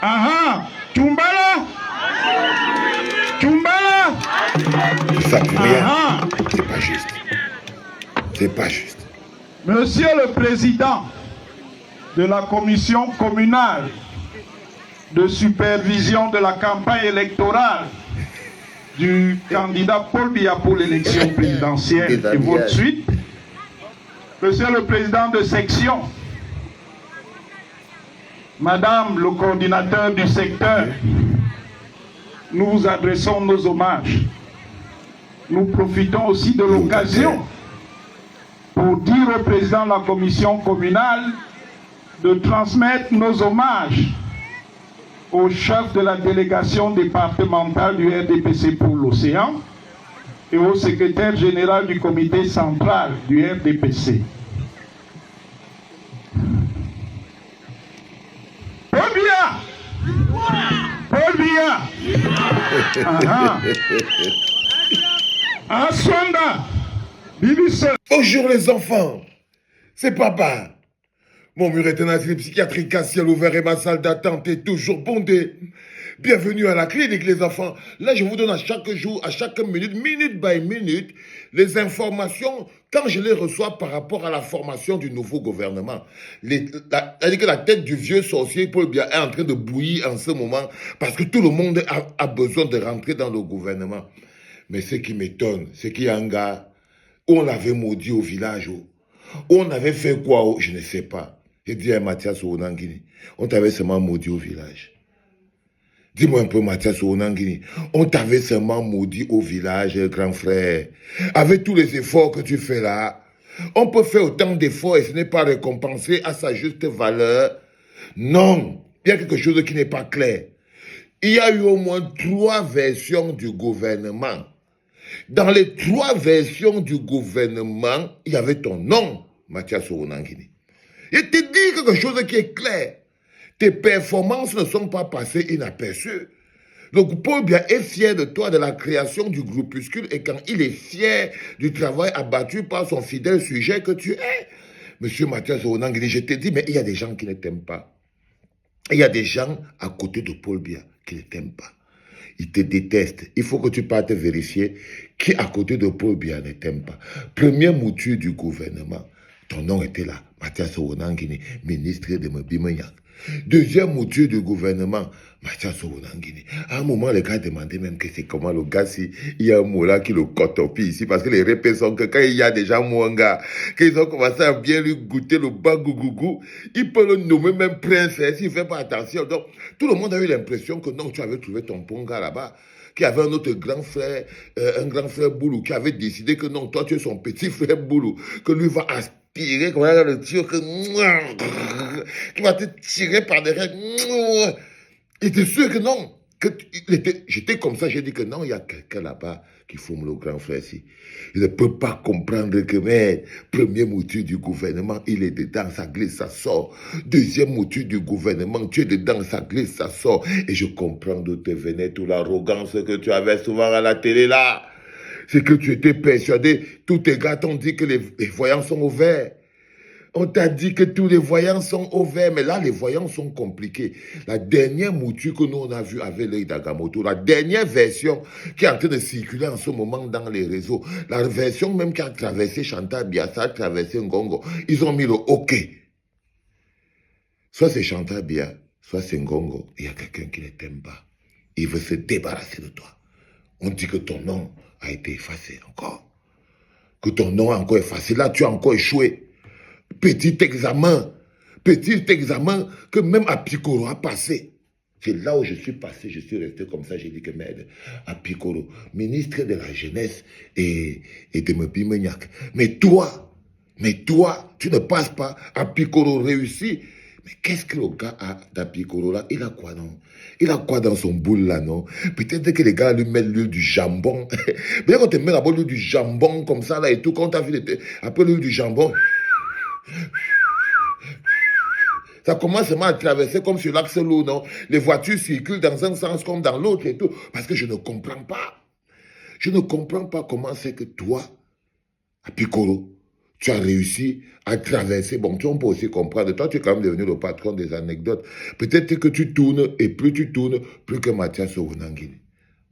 Aha, Tumbala. Tumbala. Ça plus rien. C'est pas juste. C'est pas juste. Monsieur le Président de la Commission communale de supervision de la campagne électorale du candidat Paul Biya pour l'élection présidentielle et votre suite, Monsieur le Président de section, Madame le coordinateur du secteur, nous vous adressons nos hommages. Nous profitons aussi de l'occasion pour dire au Président de la Commission communale de transmettre nos hommages au chef de la délégation départementale du RDPC pour l'océan et au secrétaire général du comité central du RDPC. Paul Biya! Paul Biya! Aswanda! Bibisse! Bonjour les enfants, c'est papa. Mon mur est un asile psychiatrique à ciel ouvert et ma salle d'attente est toujours bondée. Bienvenue à la clinique les enfants. Là je vous donne à chaque jour, à chaque minute, minute by minute, les informations quand je les reçois par rapport à la formation du nouveau gouvernement. C'est-à-dire que la tête du vieux sorcier Paul Biya est en train de bouillir en ce moment parce que tout le monde a besoin de rentrer dans le gouvernement. Mais ce qui m'étonne, c'est qu'il y a un gars où on l'avait maudit au village, où on avait fait quoi, je ne sais pas. J'ai dit à Mathias Onangini, on t'avait seulement maudit au village. Dis-moi un peu, Mathias Onangini, on t'avait seulement maudit au village, grand frère. Avec tous les efforts que tu fais là, on peut faire autant d'efforts et ce n'est pas récompensé à sa juste valeur. Non, il y a quelque chose qui n'est pas clair. Il y a eu au moins 3 versions du gouvernement. Dans les 3 versions du gouvernement, il y avait ton nom, Mathias Onangini. Je te dis quelque chose qui est clair. Tes performances ne sont pas passées inaperçues. Donc Paul Biya est fier de toi, de la création du groupuscule, et quand il est fier du travail abattu par son fidèle sujet que tu es. Monsieur Mathias Onangini, je te dis, mais il y a des gens qui ne t'aiment pas. Il y a des gens à côté de Paul Biya qui ne t'aiment pas. Ils te détestent. Il faut que tu partes vérifier qui à côté de Paul Biya ne t'aime pas. Première mouture du gouvernement, ton nom était là, Mathias Onangini, ministre de Mbimagnac. Deuxième mouture du gouvernement, Mathias Onangini. À un moment, les gars demandaient même que c'est comment le gars, si il y a un mot là qui le cotopie ici, parce que les répètes sont que quand il y a déjà un gars, qu'ils ont commencé à bien lui goûter le bagougougou, il peut le nommer même prince, s'il ne fait pas attention. Donc, tout le monde a eu l'impression que non, tu avais trouvé ton bon gars là-bas, qui avait un autre grand frère, un grand frère Boulou, qui avait décidé que non, toi tu es son petit frère Boulou, que lui va aspirer, comme ça, le tir, qui va te tirer par derrière. Il était sûr que non. J'étais comme ça, j'ai dit que non, il y a quelqu'un là-bas qui fume le grand frère ici. Il ne peut pas comprendre que, mais, premier mouture du gouvernement, il est dedans, ça glisse, ça sort. Deuxième mouture du gouvernement, tu es dedans, ça glisse, ça sort. Et je comprends d'où te venait toute l'arrogance que tu avais souvent à la télé là. C'est que tu étais persuadé, tous tes gars t'ont dit que les voyants sont ouverts. On t'a dit que tous les voyants sont ouverts, mais là, les voyants sont compliqués. La dernière mouture que nous, on a vue avec l'œil d'Agamotto, la dernière version qui est en train de circuler en ce moment dans les réseaux, la version même qui a traversé Chantal Biya, a traversé Ngongo, ils ont mis le OK. Soit c'est Chantal Biya, soit c'est Ngongo. Il y a quelqu'un qui ne t'aime pas. Il veut se débarrasser de toi. On dit que ton nom a été effacé encore. Que ton nom a encore effacé. Là, tu as encore échoué. Petit examen que même Apikoro a passé. C'est là où je suis passé, je suis resté comme ça, j'ai dit que merde, Apikoro, ministre de la jeunesse et de Mbimagnac. Mais toi, tu ne passes pas, Apikoro réussit. Mais qu'est-ce que le gars a d'Apikoro là? Il a quoi non? Il a quoi dans son boule là non? Peut-être que les gars lui mettent l'huile du jambon. Mais quand tu mets d'abord l'huile du jambon comme ça là et tout, quand tu as vu après l'huile du jambon, ça commence à traverser comme sur l'axe l'eau, non? Les voitures circulent dans un sens comme dans l'autre et tout. Parce que je ne comprends pas. Je ne comprends pas comment c'est que toi, Apikoro, Tu as réussi à traverser. Bon, on peut aussi comprendre. Toi, tu es quand même devenu le patron des anecdotes. Peut-être que tu tournes, et plus tu tournes, plus que Mathias Owunangini.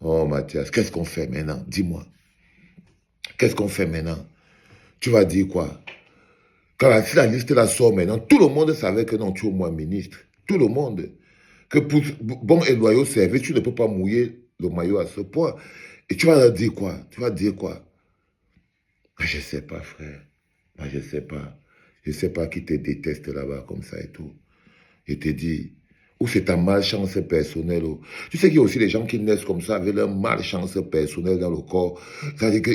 Oh, Mathias, qu'est-ce qu'on fait maintenant? Dis-moi. Qu'est-ce qu'on fait maintenant? Tu vas dire quoi? Quand si la liste la sort maintenant, tout le monde savait que non, tu es au moins ministre. Tout le monde. Que pour bon et loyaux service, tu ne peux pas mouiller le maillot à ce point. Et tu vas leur dire quoi? Tu vas dire quoi? Je ne sais pas, frère. Moi, je ne sais pas. Je ne sais pas qui te déteste là-bas comme ça et tout. Je te dis, ou c'est ta malchance personnelle. Tu sais qu'il y a aussi des gens qui naissent comme ça avec leur malchance personnelle dans le corps. C'est-à-dire que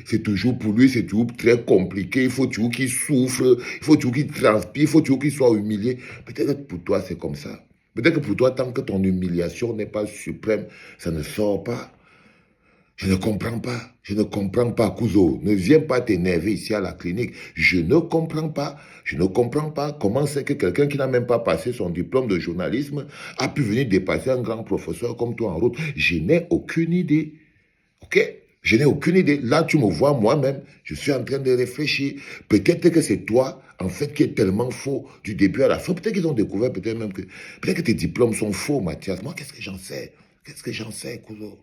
c'est toujours pour lui, c'est toujours très compliqué. Il faut toujours qu'il souffre, il faut toujours qu'il transpire, il faut toujours qu'il soit humilié. Peut-être que pour toi, c'est comme ça. Peut-être que pour toi, tant que ton humiliation n'est pas suprême, ça ne sort pas. Je ne comprends pas. Je ne comprends pas, Kuzo. Ne viens pas t'énerver ici à la clinique. Je ne comprends pas. Je ne comprends pas comment c'est que quelqu'un qui n'a même pas passé son diplôme de journalisme a pu venir dépasser un grand professeur comme toi en route. Je n'ai aucune idée. OK? Je n'ai aucune idée. Là, tu me vois moi-même. Je suis en train de réfléchir. Peut-être que c'est toi, en fait, qui est tellement faux du début à la fin. Peut-être qu'ils ont découvert, peut-être même que... Peut-être que tes diplômes sont faux, Mathias. Moi, qu'est-ce que j'en sais? Qu'est-ce que j'en sais, Kuzo?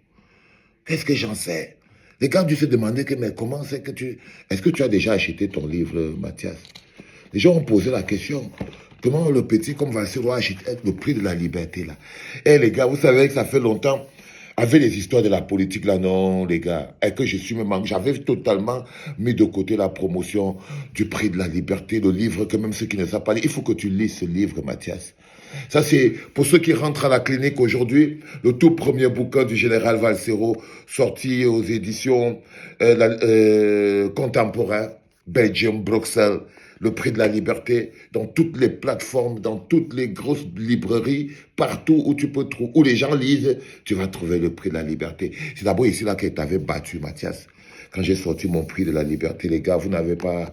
Qu'est-ce que j'en sais? Les gars dû se demander que, mais comment c'est que tu... Est-ce que tu as déjà acheté ton livre, Mathias? Les gens ont posé la question. Comment le petit comme Valsero a acheté le prix de la liberté, là? Eh, les gars, vous savez que ça fait longtemps, avec les histoires de la politique, là, non, les gars, et que je suis même... J'avais totalement mis de côté la promotion du prix de la liberté, le livre que même ceux qui ne savent pas lire, il faut que tu lises ce livre, Mathias. Ça, c'est pour ceux qui rentrent à la clinique aujourd'hui, le tout premier bouquin du général Valsero, sorti aux éditions Contemporain, Belgium, Bruxelles, le prix de la liberté, dans toutes les plateformes, dans toutes les grosses librairies, partout où tu peux trouver, où les gens lisent, tu vas trouver le prix de la liberté. C'est d'abord ici là que tu avais battu, Mathias. Quand j'ai sorti mon prix de la liberté, les gars, vous n'avez pas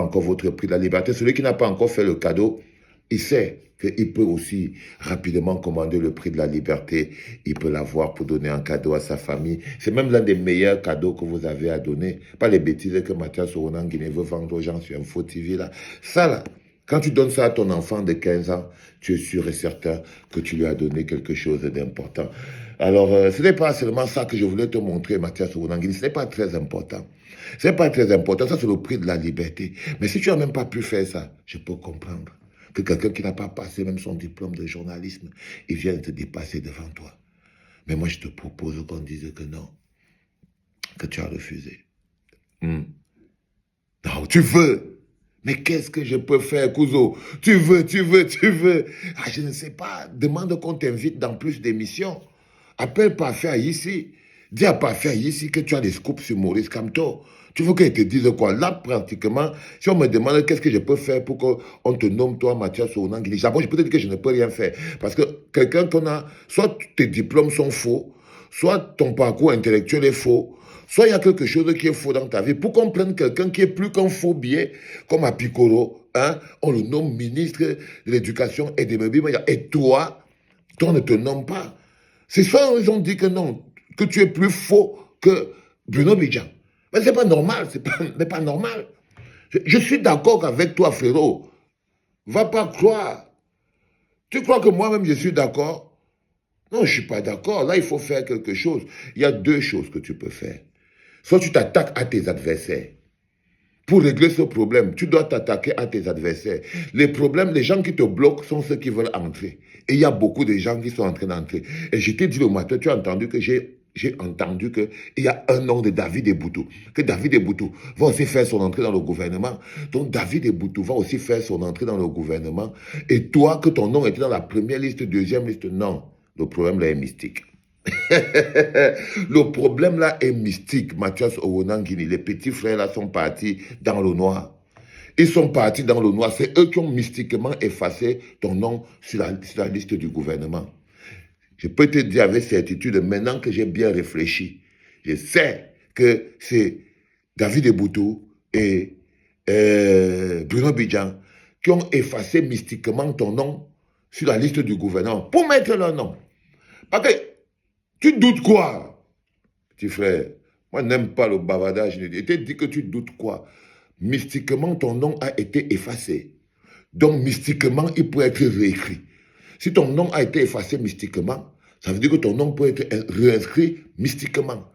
encore votre prix de la liberté. Celui qui n'a pas encore fait le cadeau, il sait qu'il peut aussi rapidement commander le prix de la liberté. Il peut l'avoir pour donner un cadeau à sa famille. C'est même l'un des meilleurs cadeaux que vous avez à donner. Pas les bêtises que Mathias Owunangini veut vendre aux gens sur Info TV là. Ça là, quand tu donnes ça à ton enfant de 15 ans, tu es sûr et certain que tu lui as donné quelque chose d'important. Alors, ce n'est pas seulement ça que je voulais te montrer, Mathias Owunangini. Ce n'est pas très important. Ce n'est pas très important. Ça, c'est le prix de la liberté. Mais si tu n'as même pas pu faire ça, je peux comprendre que quelqu'un qui n'a pas passé même son diplôme de journalisme, il vient te dépasser devant toi. Mais moi, je te propose qu'on dise que non, que tu as refusé. Non, tu veux. Mais qu'est-ce que je peux faire, Kuzo? Tu veux. Ah, je ne sais pas. Demande qu'on t'invite dans plus d'émissions. Appelle Parfait ici. Dis à Parfait ici que tu as des scoops sur Maurice Kamto. Tu veux qu'il te dise quoi? Là, pratiquement, si on me demande qu'est-ce que je peux faire pour qu'on te nomme, toi, Mathias Owunangini, d'abord, je peux te dire que je ne peux rien faire. Parce que quelqu'un qu'on a, soit tes diplômes sont faux, soit ton parcours intellectuel est faux, soit il y a quelque chose qui est faux dans ta vie. Pour qu'on prenne quelqu'un qui est plus qu'un faux billet, comme à Piccolo, hein, on le nomme ministre de l'Éducation et des Médias. Et toi, on ne te nomme pas. C'est ça, ils ont dit que non, que tu es plus faux que Bruno Bidjan. Mais c'est pas normal, c'est pas normal. Je suis d'accord avec toi, frérot. Va pas croire. Tu crois que moi-même je suis d'accord? Non, je suis pas d'accord. Là, il faut faire quelque chose. Il y a deux choses que tu peux faire. Soit tu t'attaques à tes adversaires. Pour régler ce problème, tu dois t'attaquer à tes adversaires. Les problèmes, les gens qui te bloquent sont ceux qui veulent entrer. Et il y a beaucoup de gens qui sont en train d'entrer. Et je t'ai dit le matin, tu as entendu que j'ai entendu qu'il y a un nom de David Eboutou. Que David Eboutou va aussi faire son entrée dans le gouvernement. Donc David Eboutou va aussi faire son entrée dans le gouvernement. Et toi, que ton nom était dans la première liste, deuxième liste, non. Le problème là est mystique. Le problème là est mystique. Mathias Owunangini, les petits frères là sont partis dans le noir. Ils sont partis dans le noir. C'est eux qui ont mystiquement effacé ton nom sur la liste du gouvernement. Je peux te dire avec certitude, maintenant que j'ai bien réfléchi, je sais que c'est David Eboutou et Bruno Bidjan qui ont effacé mystiquement ton nom sur la liste du gouvernement pour mettre leur nom. Parce que tu doutes quoi, petit frère? Moi, je n'aime pas le bavardage. Je te dis que tu doutes quoi? mystiquement, ton nom a été effacé. Donc, mystiquement, il peut être réécrit. Si ton nom a été effacé mystiquement, ça veut dire que ton nom peut être réinscrit mystiquement.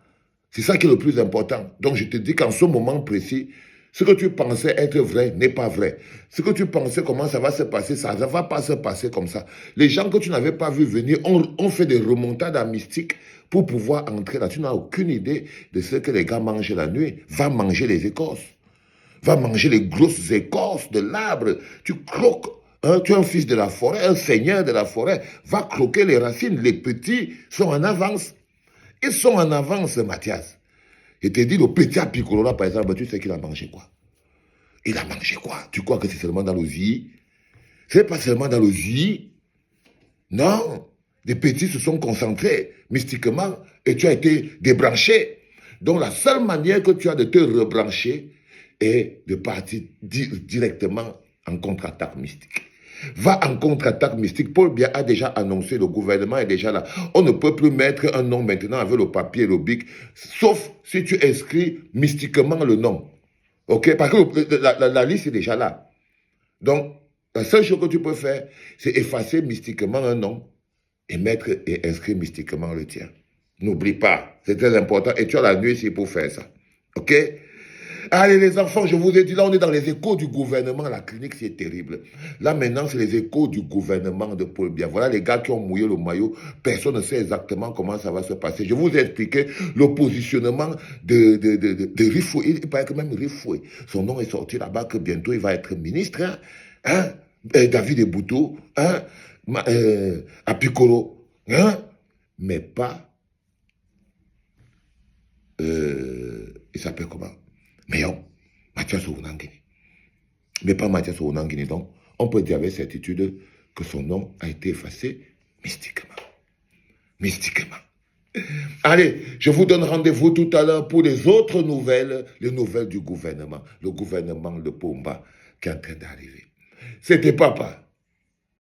C'est ça qui est le plus important. Donc, je te dis qu'en ce moment précis, ce que tu pensais être vrai n'est pas vrai. Ce que tu pensais comment ça va se passer, ça ne va pas se passer comme ça. Les gens que tu n'avais pas vu venir ont fait des remontades à mystique pour pouvoir entrer là. Tu n'as aucune idée de ce que les gars mangent la nuit. Va manger les écorces. Va manger les grosses écorces de l'arbre. Tu croques. Hein, tu es un fils de la forêt, un seigneur de la forêt. Va croquer les racines. Les petits sont en avance. Ils sont en avance, Mathias. Je te dis, le petit à Piccolo, là, par exemple, tu sais qu'il a mangé quoi? Il a mangé quoi? Tu crois que c'est seulement dans l'osier? C'est pas seulement dans l'osier. Non. Les petits se sont concentrés mystiquement et tu as été débranché. Donc, la seule manière que tu as de te rebrancher est de partir directement en contre-attaque mystique. Va en contre-attaque mystique. Paul Biya a déjà annoncé, le gouvernement est déjà là. On ne peut plus mettre un nom maintenant avec le papier et le bic, sauf si tu inscris mystiquement le nom. Ok? Parce que la liste est déjà là. Donc, la seule chose que tu peux faire, c'est effacer mystiquement un nom et mettre et inscrire mystiquement le tien. N'oublie pas, c'est très important. Et tu as la nuit ici pour faire ça. Ok? Allez les enfants, je vous ai dit, là on est dans les échos du gouvernement, la clinique c'est terrible. Là maintenant c'est les échos du gouvernement de Paul Biya. Voilà les gars qui ont mouillé le maillot, personne ne sait exactement comment ça va se passer. Je vous ai expliqué le positionnement de Rifoué. Il paraît que même Rifoué, son nom est sorti là-bas, que bientôt il va être ministre. Hein? David Ebouto, hein? À Piccolo, hein? Mais pas... il s'appelle comment? Mais non, Mathias Ounangini. Mais pas Mathias Ounangini. Donc, on peut dire avec certitude que son nom a été effacé mystiquement. Mystiquement. Allez, je vous donne rendez-vous tout à l'heure pour les autres nouvelles, les nouvelles du gouvernement. Le gouvernement de Pomba qui est en train d'arriver. C'était Papa.